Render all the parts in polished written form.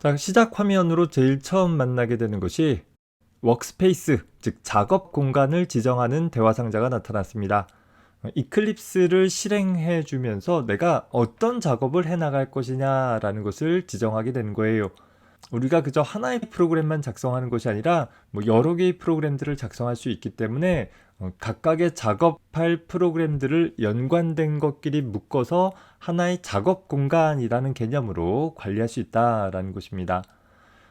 자, 시작 화면으로 제일 처음 만나게 되는 것이 워크스페이스, 즉 작업 공간을 지정하는 대화 상자가 나타났습니다. 이클립스를 실행해 주면서 내가 어떤 작업을 해 나갈 것이냐라는 것을 지정하게 되는 거예요. 우리가 그저 하나의 프로그램만 작성하는 것이 아니라 여러 개의 프로그램들을 작성할 수 있기 때문에 각각의 작업할 프로그램들을 연관된 것끼리 묶어서 하나의 작업 공간이라는 개념으로 관리할 수 있다라는 것입니다.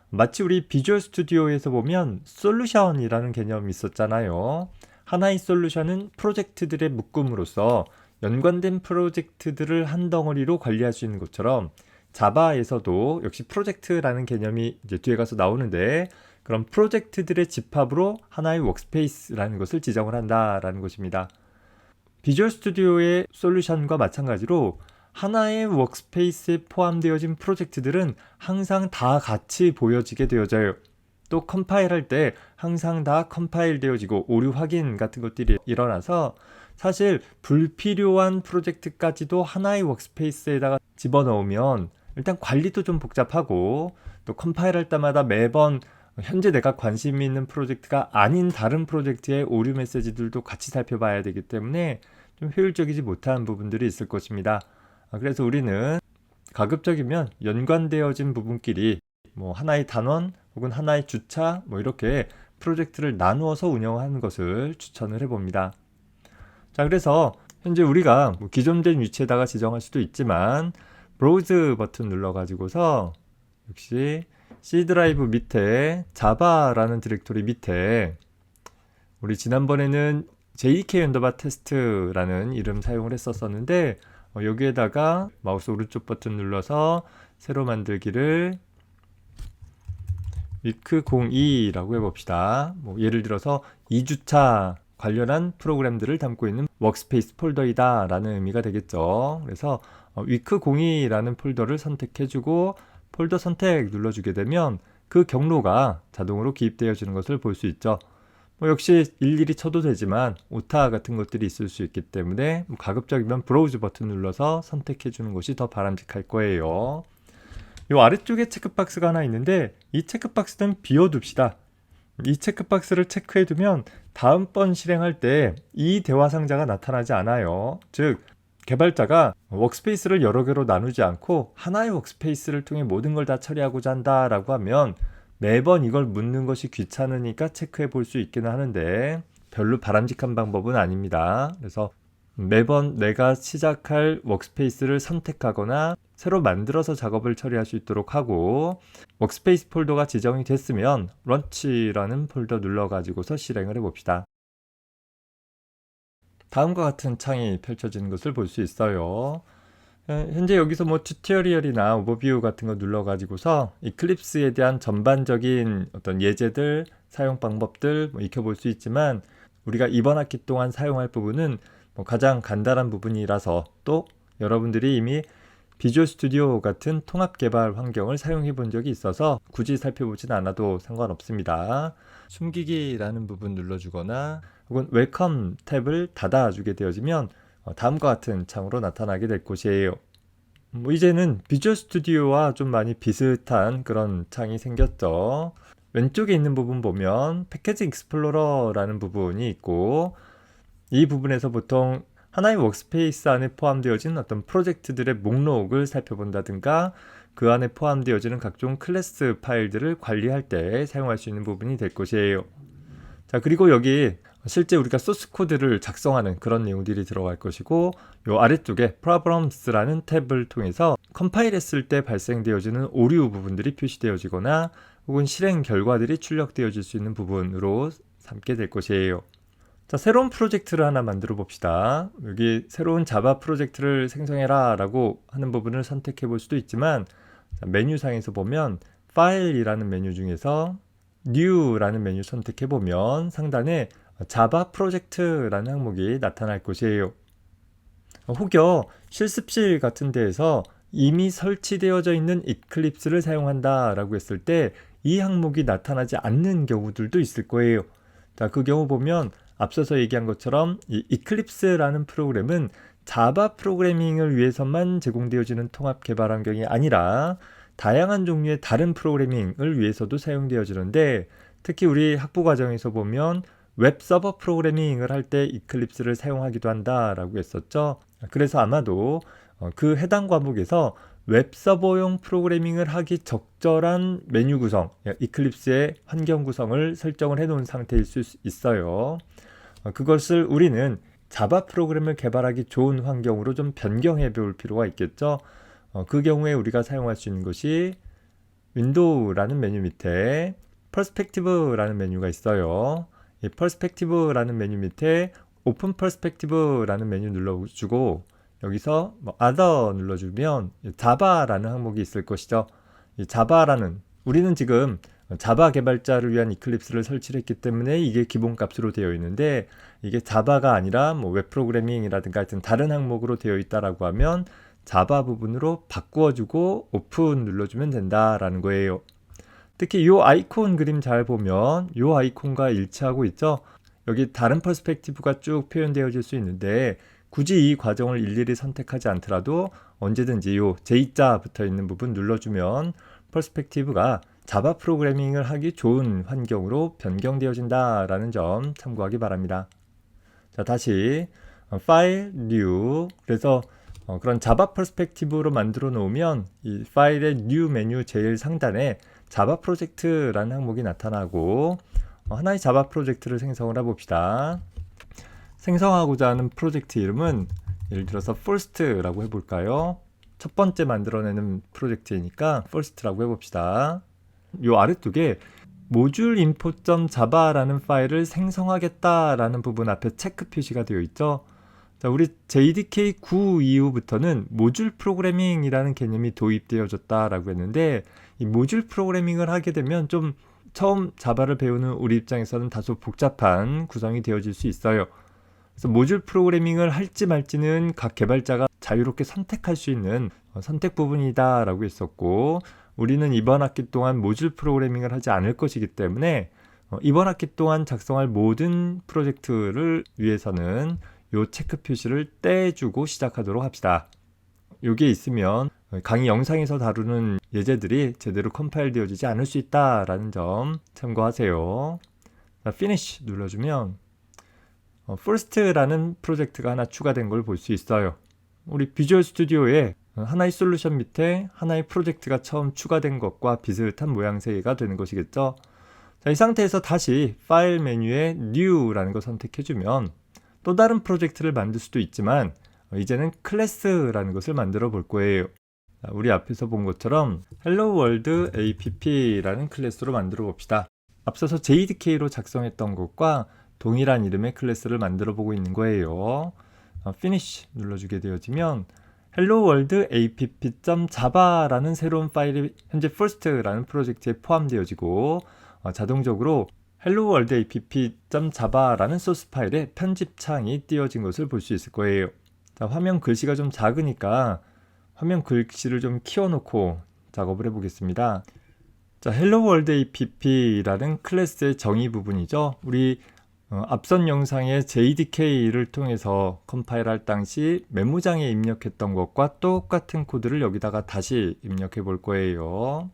마치 우리 비주얼 스튜디오에서 보면 솔루션이라는 개념이 있었잖아요. 하나의 솔루션은 프로젝트들의 묶음으로써 연관된 프로젝트들을 한 덩어리로 관리할 수 있는 것처럼 자바에서도 역시 프로젝트라는 개념이 이제 뒤에 가서 나오는데, 그런 프로젝트들의 집합으로 하나의 워크스페이스라는 것을 지정을 한다라는 것입니다. 비주얼 스튜디오의 솔루션과 마찬가지로 하나의 워크스페이스에 포함되어진 프로젝트들은 항상 다 같이 보여지게 되어져요. 또 컴파일할 때 항상 다 컴파일 되어지고 오류 확인 같은 것들이 일어나서 사실 불필요한 프로젝트까지도 하나의 워크스페이스에다가 집어넣으면 일단 관리도 좀 복잡하고, 또 컴파일할 때마다 매번 현재 내가 관심 있는 프로젝트가 아닌 다른 프로젝트의 오류 메시지들도 같이 살펴봐야 되기 때문에 좀 효율적이지 못한 부분들이 있을 것입니다. 그래서 우리는 가급적이면 연관되어진 부분끼리 하나의 단원 혹은 하나의 주차 이렇게 프로젝트를 나누어서 운영하는 것을 추천을 해봅니다. 자, 그래서 현재 우리가 기존된 위치에다가 지정할 수도 있지만 브로우즈 버튼 눌러가지고서 역시 C 드라이브 밑에 자바라는 디렉토리 밑에 우리 지난번에는 JK_테스트라는 이름 사용을 했었는데, 여기에다가 마우스 오른쪽 버튼 눌러서 새로 만들기를 위크02라고 해봅시다. 예를 들어서 2주차 관련한 프로그램들을 담고 있는 워크스페이스 폴더이다 라는 의미가 되겠죠. 그래서 위크02라는 폴더를 선택해주고 폴더 선택 눌러주게 되면 그 경로가 자동으로 기입되어지는 것을 볼 수 있죠. 역시 일일이 쳐도 되지만 오타 같은 것들이 있을 수 있기 때문에 가급적이면 브라우즈 버튼 눌러서 선택해 주는 것이 더 바람직할 거예요. 이 아래쪽에 체크박스가 하나 있는데 이 체크박스는 비워둡시다. 이 체크박스를 체크해 두면 다음번 실행할 때 이 대화 상자가 나타나지 않아요. 즉 개발자가 워크스페이스를 여러 개로 나누지 않고 하나의 워크스페이스를 통해 모든 걸 다 처리하고자 한다라고 하면 매번 이걸 묻는 것이 귀찮으니까 체크해 볼 수 있기는 하는데 별로 바람직한 방법은 아닙니다. 그래서 매번 내가 시작할 워크스페이스를 선택하거나 새로 만들어서 작업을 처리할 수 있도록 하고, 워크스페이스 폴더가 지정이 됐으면 런치라는 폴더 눌러가지고서 실행을 해봅시다. 다음과 같은 창이 펼쳐지는 것을 볼 수 있어요. 현재 여기서 튜토리얼이나 오버뷰 같은 거 눌러가지고서 이클립스에 대한 전반적인 어떤 예제들, 사용 방법들 익혀볼 수 있지만, 우리가 이번 학기 동안 사용할 부분은 가장 간단한 부분이라서, 또 여러분들이 이미 비주얼 스튜디오 같은 통합 개발 환경을 사용해 본 적이 있어서 굳이 살펴보진 않아도 상관없습니다. 숨기기라는 부분 눌러주거나 혹은 웰컴 탭을 닫아주게 되어지면 다음과 같은 창으로 나타나게 될 것이에요. 이제는 비주얼 스튜디오와 좀 많이 비슷한 그런 창이 생겼죠. 왼쪽에 있는 부분 보면 패키지 익스플로러라는 부분이 있고, 이 부분에서 보통 하나의 워크스페이스 안에 포함되어진 어떤 프로젝트들의 목록을 살펴본다든가 그 안에 포함되어지는 각종 클래스 파일들을 관리할 때 사용할 수 있는 부분이 될 것이에요. 자, 그리고 여기 실제 우리가 소스 코드를 작성하는 그런 내용들이 들어갈 것이고, 요 아래쪽에 Problems라는 탭을 통해서 컴파일 했을 때 발생되어지는 오류 부분들이 표시되어지거나 혹은 실행 결과들이 출력되어질 수 있는 부분으로 삼게 될 것이에요. 자, 새로운 프로젝트를 하나 만들어 봅시다. 여기 새로운 자바 프로젝트를 생성해라 라고 하는 부분을 선택해 볼 수도 있지만, 메뉴상에서 보면 파일이라는 메뉴 중에서 New라는 메뉴 선택해 보면 상단에 자바 프로젝트라는 항목이 나타날 것이에요. 혹여 실습실 같은 데에서 이미 설치되어져 있는 이클립스를 사용한다 라고 했을 때 이 항목이 나타나지 않는 경우들도 있을 거예요. 자, 그 경우 보면 앞서서 얘기한 것처럼 이 이클립스라는 프로그램은 자바 프로그래밍을 위해서만 제공되어지는 통합 개발 환경이 아니라 다양한 종류의 다른 프로그래밍을 위해서도 사용되어지는데 특히 우리 학부 과정에서 보면 웹 서버 프로그래밍을 할 때 이클립스를 사용하기도 한다라고 했었죠. 그래서 아마도 그 해당 과목에서 웹 서버용 프로그래밍을 하기 적절한 메뉴 구성, 이클립스의 환경 구성을 설정을 해 놓은 상태일 수 있어요. 그것을 우리는 자바 프로그램을 개발하기 좋은 환경으로 좀 변경해 볼 필요가 있겠죠. 그 경우에 우리가 사용할 수 있는 것이 윈도우라는 메뉴 밑에 퍼스펙티브라는 메뉴가 있어요. 이 퍼스펙티브라는 메뉴 밑에 오픈 퍼스펙티브라는 메뉴 눌러주고 여기서 other 눌러주면 자바라는 항목이 있을 것이죠. 이 자바라는 우리는 지금 자바 개발자를 위한 이클립스를 설치를 했기 때문에 이게 기본값으로 되어 있는데 이게 자바가 아니라 웹 프로그래밍이라든가 하여튼 다른 항목으로 되어 있다라고 하면 자바 부분으로 바꾸어주고 오픈 눌러주면 된다라는 거예요. 특히 이 아이콘 그림 잘 보면 이 아이콘과 일치하고 있죠. 여기 다른 퍼스펙티브가 쭉 표현되어질 수 있는데 굳이 이 과정을 일일이 선택하지 않더라도 언제든지 이 J자 붙어 있는 부분 눌러주면 퍼스펙티브가 자바 프로그래밍을 하기 좋은 환경으로 변경되어진다라는 점 참고하기 바랍니다. 자, 다시 파일, 뉴. 그래서 그런 자바 퍼스펙티브로 만들어 놓으면 이 파일의 뉴 메뉴 제일 상단에 자바 프로젝트라는 항목이 나타나고 하나의 자바 프로젝트를 생성을 해봅시다. 생성하고자 하는 프로젝트 이름은 예를 들어서 first라고 해볼까요? 첫 번째 만들어내는 프로젝트이니까 first라고 해봅시다. 요 아래쪽에 모듈 info.java라는 파일을 생성하겠다라는 부분 앞에 체크 표시가 되어 있죠. 자, 우리 JDK 9 이후부터는 모듈 프로그래밍이라는 개념이 도입되어졌다라고 했는데 이 모듈 프로그래밍을 하게 되면 좀 처음 자바를 배우는 우리 입장에서는 다소 복잡한 구성이 되어질 수 있어요. 그래서 모듈 프로그래밍을 할지 말지는 각 개발자가 자유롭게 선택할 수 있는 선택 부분이다 라고 했었고 우리는 이번 학기 동안 모듈 프로그래밍을 하지 않을 것이기 때문에 이번 학기 동안 작성할 모든 프로젝트를 위해서는 이 체크 표시를 떼주고 시작하도록 합시다. 이게 있으면 강의 영상에서 다루는 예제들이 제대로 컴파일 되어지지 않을 수 있다라는 점 참고하세요. 자, Finish 눌러주면 First라는 프로젝트가 하나 추가된 걸 볼 수 있어요. 우리 비주얼 스튜디오에 하나의 솔루션 밑에 하나의 프로젝트가 처음 추가된 것과 비슷한 모양새가 되는 것이겠죠. 자, 이 상태에서 다시 파일 메뉴에 New라는 걸 선택해주면 또 다른 프로젝트를 만들 수도 있지만 이제는 클래스라는 것을 만들어 볼 거예요. 자, 우리 앞에서 본 것처럼 Hello World app라는 클래스로 만들어 봅시다. 앞서서 JDK로 작성했던 것과 동일한 이름의 클래스를 만들어 보고 있는 거예요. Finish 눌러주게 되어지면 Hello World app.java라는 새로운 파일이 현재 First라는 프로젝트에 포함되어지고 자동적으로 Hello World app.java라는 소스 파일에 편집 창이 띄어진 것을 볼 수 있을 거예요. 자, 화면 글씨가 좀 작으니까 화면 글씨를 좀 키워놓고 작업을 해보겠습니다. 자, Hello World app라는 클래스의 정의 부분이죠. 우리 앞선 영상의 JDK를 통해서 컴파일할 당시 메모장에 입력했던 것과 똑같은 코드를 여기다가 다시 입력해 볼 거예요.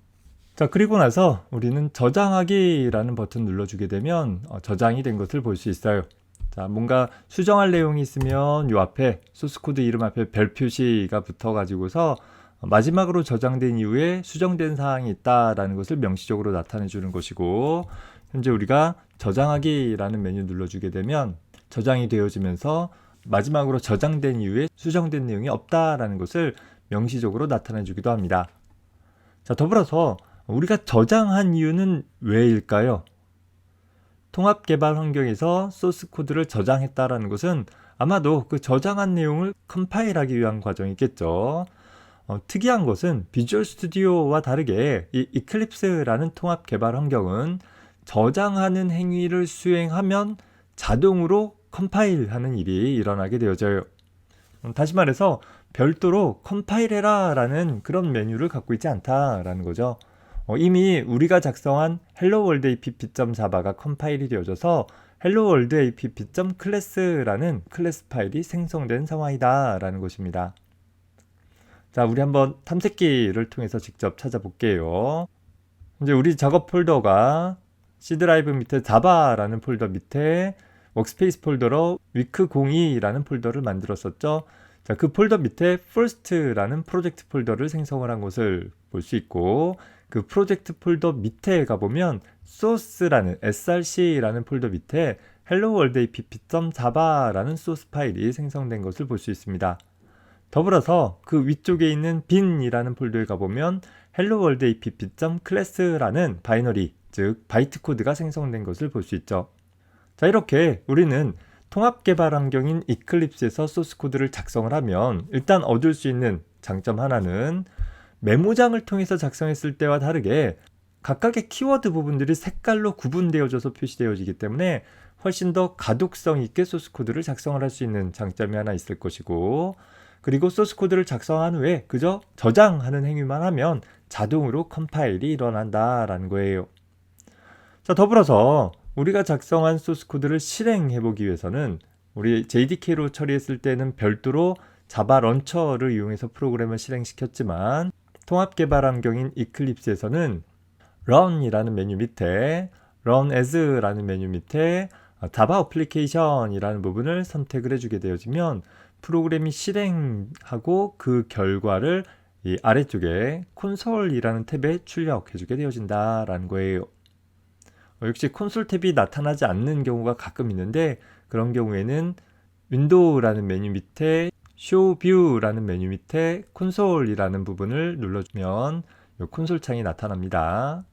자, 그리고 나서 우리는 저장하기라는 버튼 눌러주게 되면 저장이 된 것을 볼 수 있어요. 자, 뭔가 수정할 내용이 있으면 요 앞에 소스 코드 이름 앞에 별 표시가 붙어 가지고서 마지막으로 저장된 이후에 수정된 사항이 있다라는 것을 명시적으로 나타내 주는 것이고 현재 우리가 저장하기라는 메뉴 눌러주게 되면 저장이 되어지면서 마지막으로 저장된 이후에 수정된 내용이 없다라는 것을 명시적으로 나타내 주기도 합니다. 자, 더불어서 우리가 저장한 이유는 왜일까요? 통합 개발 환경에서 소스 코드를 저장했다라는 것은 아마도 그 저장한 내용을 컴파일하기 위한 과정이겠죠. 특이한 것은 비주얼 스튜디오와 다르게 이 이클립스라는 통합 개발 환경은 저장하는 행위를 수행하면 자동으로 컴파일하는 일이 일어나게 되어져요. 다시 말해서 별도로 컴파일해라 라는 그런 메뉴를 갖고 있지 않다라는 거죠. 이미 우리가 작성한 hello world app.java가 컴파일이 되어져서 hello world app.class라는 클래스 파일이 생성된 상황이다 라는 것입니다. 자, 우리 한번 탐색기를 통해서 직접 찾아볼게요. 이제 우리 작업 폴더가 C 드라이브 밑에 자바라는 폴더 밑에 워크스페이스 폴더로 위크02라는 폴더를 만들었었죠. 자, 그 폴더 밑에 first라는 프로젝트 폴더를 생성을 한 것을 볼 수 있고, 그 프로젝트 폴더 밑에 가보면 source라는 src라는 폴더 밑에 hello world app.java라는 소스 파일이 생성된 것을 볼 수 있습니다. 더불어서 그 위쪽에 있는 bin이라는 폴더에 가보면 hello world app.class라는 바이너리, 즉 바이트 코드가 생성된 것을 볼 수 있죠. 자, 이렇게 우리는 통합 개발 환경인 이클립스에서 소스 코드를 작성을 하면 일단 얻을 수 있는 장점 하나는 메모장을 통해서 작성했을 때와 다르게 각각의 키워드 부분들이 색깔로 구분되어져서 표시되어지기 때문에 훨씬 더 가독성 있게 소스 코드를 작성을 할 수 있는 장점이 하나 있을 것이고, 그리고 소스 코드를 작성한 후에 그저 저장하는 행위만 하면 자동으로 컴파일이 일어난다라는 거예요. 자, 더불어서 우리가 작성한 소스 코드를 실행해 보기 위해서는 우리 JDK로 처리했을 때는 별도로 자바 런처를 이용해서 프로그램을 실행시켰지만 통합 개발 환경인 이클립스에서는 run이라는 메뉴 밑에 run as라는 메뉴 밑에 자바 어플리케이션이라는 부분을 선택을 해주게 되어지면 프로그램이 실행하고 그 결과를 이 아래쪽에 콘솔이라는 탭에 출력해주게 되어진다라는 거예요. 역시 콘솔 탭이 나타나지 않는 경우가 가끔 있는데, 그런 경우에는 윈도우라는 메뉴 밑에 쇼 뷰라는 메뉴 밑에 콘솔이라는 부분을 눌러주면 이 콘솔 창이 나타납니다.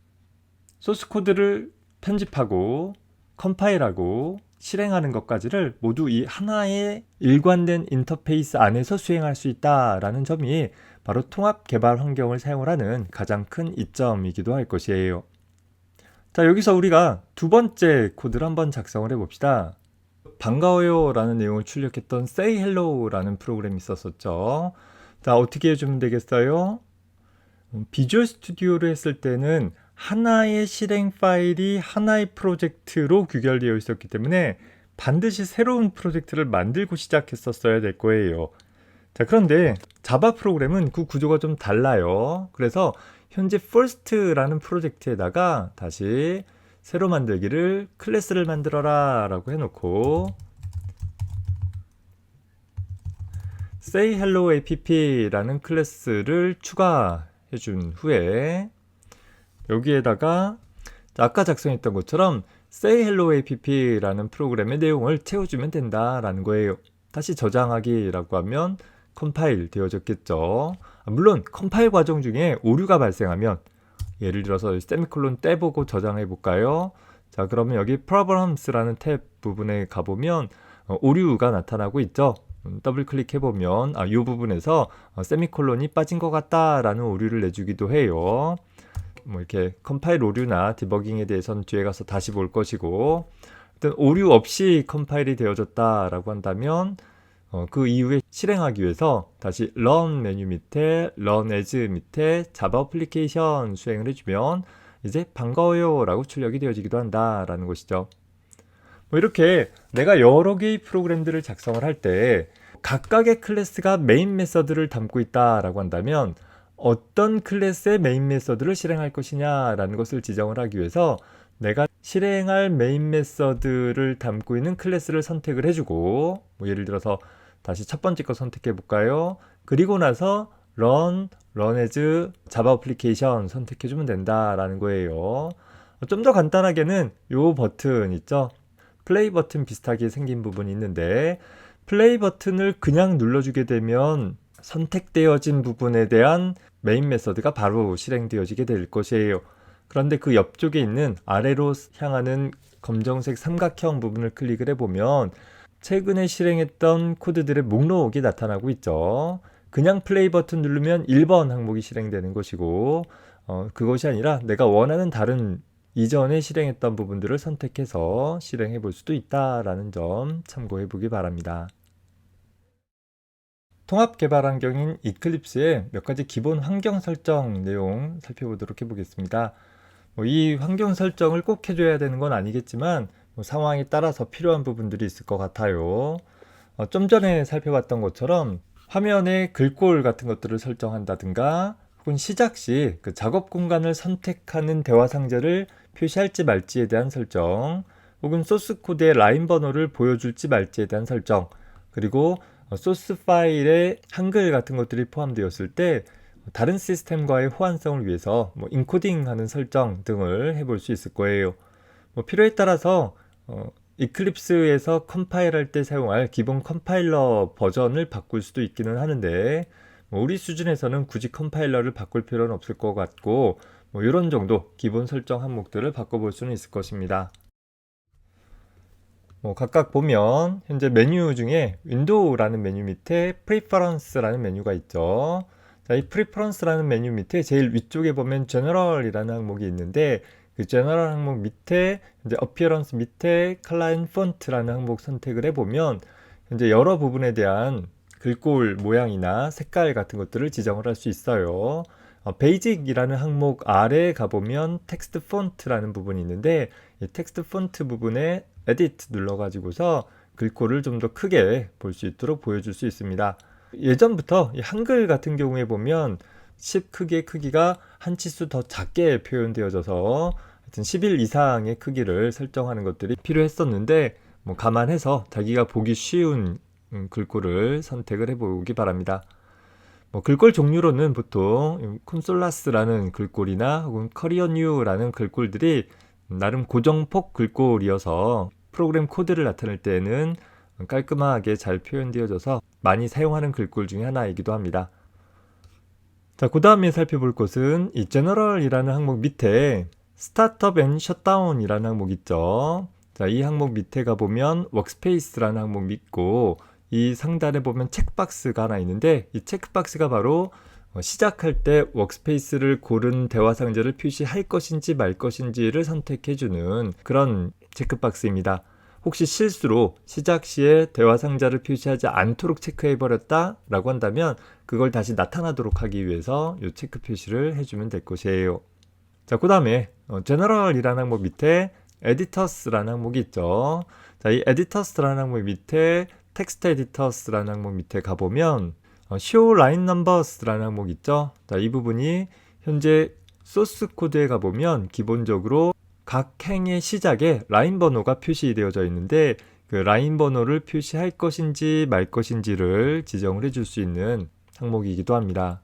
소스 코드를 편집하고 컴파일하고 실행하는 것까지를 모두 이 하나의 일관된 인터페이스 안에서 수행할 수 있다라는 점이 바로 통합 개발 환경을 사용을 하는 가장 큰 이점이기도 할 것이에요. 자, 여기서 우리가 두 번째 코드를 한번 작성을 해봅시다. 반가워요 라는 내용을 출력했던 say hello 라는 프로그램이 있었었죠. 자, 어떻게 해주면 되겠어요? 비주얼 스튜디오를 했을 때는 하나의 실행 파일이 하나의 프로젝트로 규결되어 있었기 때문에 반드시 새로운 프로젝트를 만들고 시작했었어야 될 거예요. 자, 그런데 자바 프로그램은 그 구조가 좀 달라요. 그래서 현재 first라는 프로젝트에다가 다시 새로 만들기를 클래스를 만들어라 라고 해놓고 say hello app라는 클래스를 추가해 준 후에 여기에다가 아까 작성했던 것처럼 say hello app라는 프로그램의 내용을 채워주면 된다라는 거예요. 다시 저장하기라고 하면 컴파일 되어졌겠죠. 물론 컴파일 과정 중에 오류가 발생하면, 예를 들어서 세미콜론 떼보고 저장해 볼까요? 자, 그러면 여기 problems라는 탭 부분에 가보면 오류가 나타나고 있죠. 더블 클릭해 보면 이 부분에서 세미콜론이 빠진 것 같다라는 오류를 내주기도 해요. 뭐 이렇게 컴파일 오류나 디버깅에 대해서는 뒤에 가서 다시 볼 것이고, 일단 오류 없이 컴파일이 되어졌다라고 한다면 그 이후에 실행하기 위해서 다시 run 메뉴 밑에 run as 밑에 자바 어플리케이션 수행을 해주면 이제 반가워요 라고 출력이 되어지기도 한다라는 것이죠. 뭐 이렇게 내가 여러 개의 프로그램들을 작성을 할 때 각각의 클래스가 메인 메서드를 담고 있다라고 한다면 어떤 클래스의 메인 메서드를 실행할 것이냐라는 것을 지정을 하기 위해서 내가 실행할 메인 메서드를 담고 있는 클래스를 선택을 해주고, 뭐 예를 들어서 다시 첫 번째 거 선택해 볼까요? 그리고 나서 run as 자바 어플리케이션 선택해 주면 된다라는 거예요. 좀 더 간단하게는 요 버튼 있죠? 플레이 버튼 비슷하게 생긴 부분이 있는데, 플레이 버튼을 그냥 눌러주게 되면 선택되어진 부분에 대한 메인 메서드가 바로 실행되어지게 될 것이에요. 그런데 그 옆쪽에 있는 아래로 향하는 검정색 삼각형 부분을 클릭을 해보면 최근에 실행했던 코드들의 목록이 나타나고 있죠. 그냥 플레이 버튼 누르면 1번 항목이 실행되는 것이고, 그것이 아니라 내가 원하는 다른 이전에 실행했던 부분들을 선택해서 실행해 볼 수도 있다라는 점 참고해 보기 바랍니다. 통합 개발 환경인 이클립스의 몇 가지 기본 환경 설정 내용 살펴보도록 해보겠습니다. 이 환경 설정을 꼭 해줘야 되는 건 아니겠지만 상황에 따라서 필요한 부분들이 있을 것 같아요. 좀 전에 살펴봤던 것처럼 화면에 글꼴 같은 것들을 설정한다든가 혹은 시작 시 그 작업 공간을 선택하는 대화 상자를 표시할지 말지에 대한 설정, 혹은 소스 코드의 라인 번호를 보여줄지 말지에 대한 설정, 그리고 소스 파일에 한글 같은 것들이 포함되었을 때 다른 시스템과의 호환성을 위해서 인코딩하는 설정 등을 해볼 수 있을 거예요. 필요에 따라서 이클립스에서 컴파일할 때 사용할 기본 컴파일러 버전을 바꿀 수도 있기는 하는데 우리 수준에서는 굳이 컴파일러를 바꿀 필요는 없을 것 같고 이런 정도 기본 설정 항목들을 바꿔볼 수는 있을 것입니다. 각각 보면 현재 메뉴 중에 윈도우라는 메뉴 밑에 프리퍼런스라는 메뉴가 있죠. 자, 이 프리퍼런스라는 메뉴 밑에 제일 위쪽에 보면 제너럴이라는 항목이 있는데 그 제너럴 항목 밑에 이제 어피어런스 밑에 컬러 앤 폰트라는 항목 선택을 해보면 현재 여러 부분에 대한 글꼴 모양이나 색깔 같은 것들을 지정을 할 수 있어요. 베이직이라는 항목 아래에 가보면 텍스트 폰트라는 부분이 있는데 이 텍스트 폰트 부분에 에디트 눌러가지고서 글꼴을 좀 더 크게 볼 수 있도록 보여줄 수 있습니다. 예전부터 이 한글 같은 경우에 보면 10 크기의 크기가 한 치수 더 작게 표현되어져서 하여튼 11 이상의 크기를 설정하는 것들이 필요했었는데 감안해서 자기가 보기 쉬운 글꼴을 선택을 해보기 바랍니다. 글꼴 종류로는 보통 콘솔라스라는 글꼴이나 혹은 커리어 뉴라는 글꼴들이 나름 고정폭 글꼴이어서 프로그램 코드를 나타낼 때에는 깔끔하게 잘 표현되어져서 많이 사용하는 글꼴 중에 하나이기도 합니다. 자, 그 다음에 살펴볼 것은 이 제너럴이라는 항목 밑에 스타트업 앤 셧다운이라는 항목 있죠. 자, 이 항목 밑에 가보면 워크스페이스라는 항목 있고 이 상단에 보면 체크박스가 하나 있는데 이 체크박스가 바로 시작할 때 워크스페이스를 고른 대화 상자를 표시할 것인지 말 것인지를 선택해주는 그런 체크박스입니다. 혹시 실수로 시작 시에 대화 상자를 표시하지 않도록 체크해버렸다 라고 한다면 그걸 다시 나타나도록 하기 위해서 이 체크 표시를 해주면 될 것이에요. 자, 그 다음에 제너럴이라는 항목 밑에 에디터스라는 항목이 있죠. 자, 이 에디터스라는 항목 밑에 텍스트 에디터스라는 항목 밑에 가보면 show line numbers라는 항목 있죠. 자, 이 부분이 현재 소스 코드에 가보면 기본적으로 각 행의 시작에 라인 번호가 표시되어져 있는데 그 라인 번호를 표시할 것인지 말 것인지를 지정을 해줄 수 있는 항목이기도 합니다.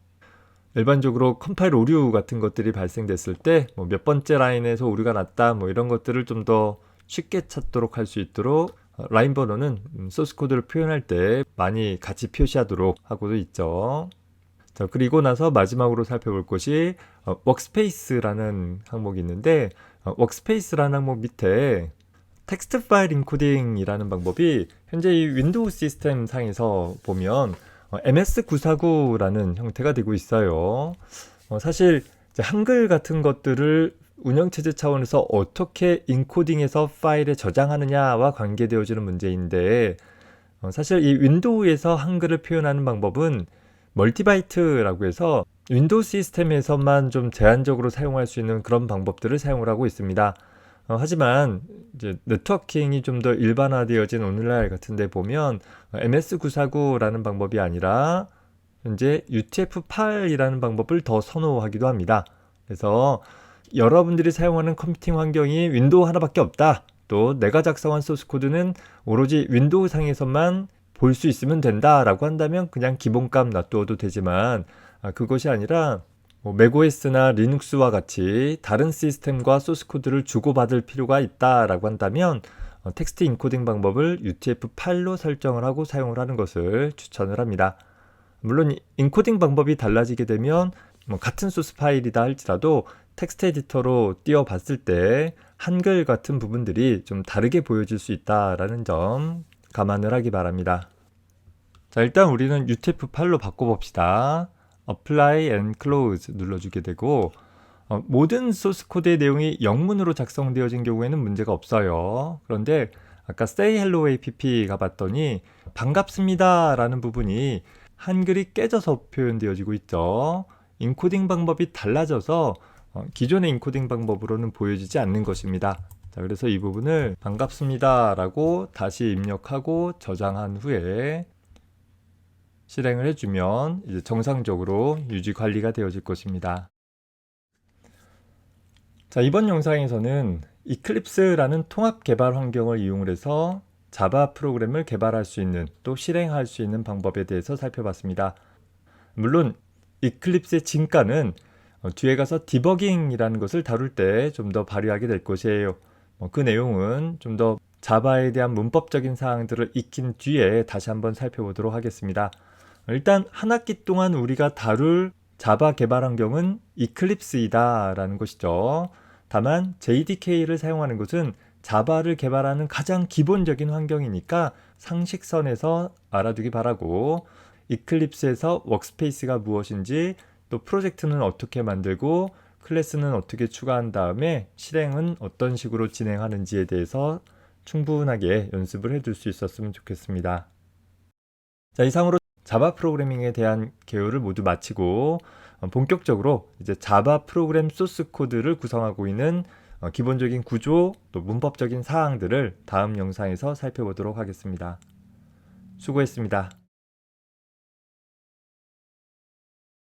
일반적으로 컴파일 오류 같은 것들이 발생됐을 때 몇 번째 라인에서 오류가 났다 이런 것들을 좀 더 쉽게 찾도록 할 수 있도록 라인 번호는 소스 코드를 표현할 때 많이 같이 표시하도록 하고도 있죠. 자, 그리고 나서 마지막으로 살펴볼 것이 워크스페이스라는 항목이 있는데 워크스페이스라는 항목 밑에 텍스트 파일 인코딩이라는 방법이 현재 이 윈도우 시스템 상에서 보면 MS949라는 형태가 되고 있어요. 사실 한글 같은 것들을 운영체제 차원에서 어떻게 인코딩해서 파일에 저장하느냐와 관계되어지는 문제인데 사실 이 윈도우에서 한글을 표현하는 방법은 멀티바이트라고 해서 윈도우 시스템에서만 좀 제한적으로 사용할 수 있는 그런 방법들을 사용을 하고 있습니다. 하지만 이제 네트워킹이 좀 더 일반화되어진 오늘날 같은 데 보면 MS949라는 방법이 아니라 현재 UTF-8이라는 방법을 더 선호하기도 합니다. 그래서 여러분들이 사용하는 컴퓨팅 환경이 윈도우 하나밖에 없다. 또 내가 작성한 소스 코드는 오로지 윈도우 상에서만 볼 수 있으면 된다라고 한다면 그냥 기본값 놔두어도 되지만 그것이 아니라 맥OS나 리눅스와 같이 다른 시스템과 소스 코드를 주고받을 필요가 있다라고 한다면 텍스트 인코딩 방법을 UTF-8로 설정을 하고 사용을 하는 것을 추천을 합니다. 물론 인코딩 방법이 달라지게 되면 같은 소스 파일이다 할지라도 텍스트 에디터로 띄워봤을 때 한글 같은 부분들이 좀 다르게 보여질 수 있다라는 점 감안을 하기 바랍니다. 자, 일단 우리는 UTF-8로 바꿔봅시다. Apply and Close 눌러주게 되고 모든 소스 코드의 내용이 영문으로 작성되어진 경우에는 문제가 없어요. 그런데 아까 Say Hello app 가봤더니 반갑습니다 라는 부분이 한글이 깨져서 표현되어지고 있죠. 인코딩 방법이 달라져서 기존의 인코딩 방법으로는 보여지지 않는 것입니다. 자, 그래서 이 부분을 반갑습니다 라고 다시 입력하고 저장한 후에 실행을 해주면 이제 정상적으로 유지 관리가 되어질 것입니다. 자, 이번 영상에서는 이클립스라는 통합 개발 환경을 이용을 해서 자바 프로그램을 개발할 수 있는 또 실행할 수 있는 방법에 대해서 살펴봤습니다. 물론 이클립스의 진가는 뒤에 가서 디버깅이라는 것을 다룰 때 좀 더 발휘하게 될 것이에요. 그 내용은 좀 더 자바에 대한 문법적인 사항들을 익힌 뒤에 다시 한번 살펴보도록 하겠습니다. 일단 한 학기 동안 우리가 다룰 자바 개발 환경은 이클립스이다 라는 것이죠. 다만 JDK를 사용하는 것은 자바를 개발하는 가장 기본적인 환경이니까 상식선에서 알아두기 바라고, 이클립스에서 워크스페이스가 무엇인지, 또 프로젝트는 어떻게 만들고 클래스는 어떻게 추가한 다음에 실행은 어떤 식으로 진행하는지에 대해서 충분하게 연습을 해둘 수 있었으면 좋겠습니다. 자, 이상으로 자바 프로그래밍에 대한 개요를 모두 마치고 본격적으로 이제 자바 프로그램 소스 코드를 구성하고 있는 기본적인 구조 또 문법적인 사항들을 다음 영상에서 살펴보도록 하겠습니다. 수고했습니다.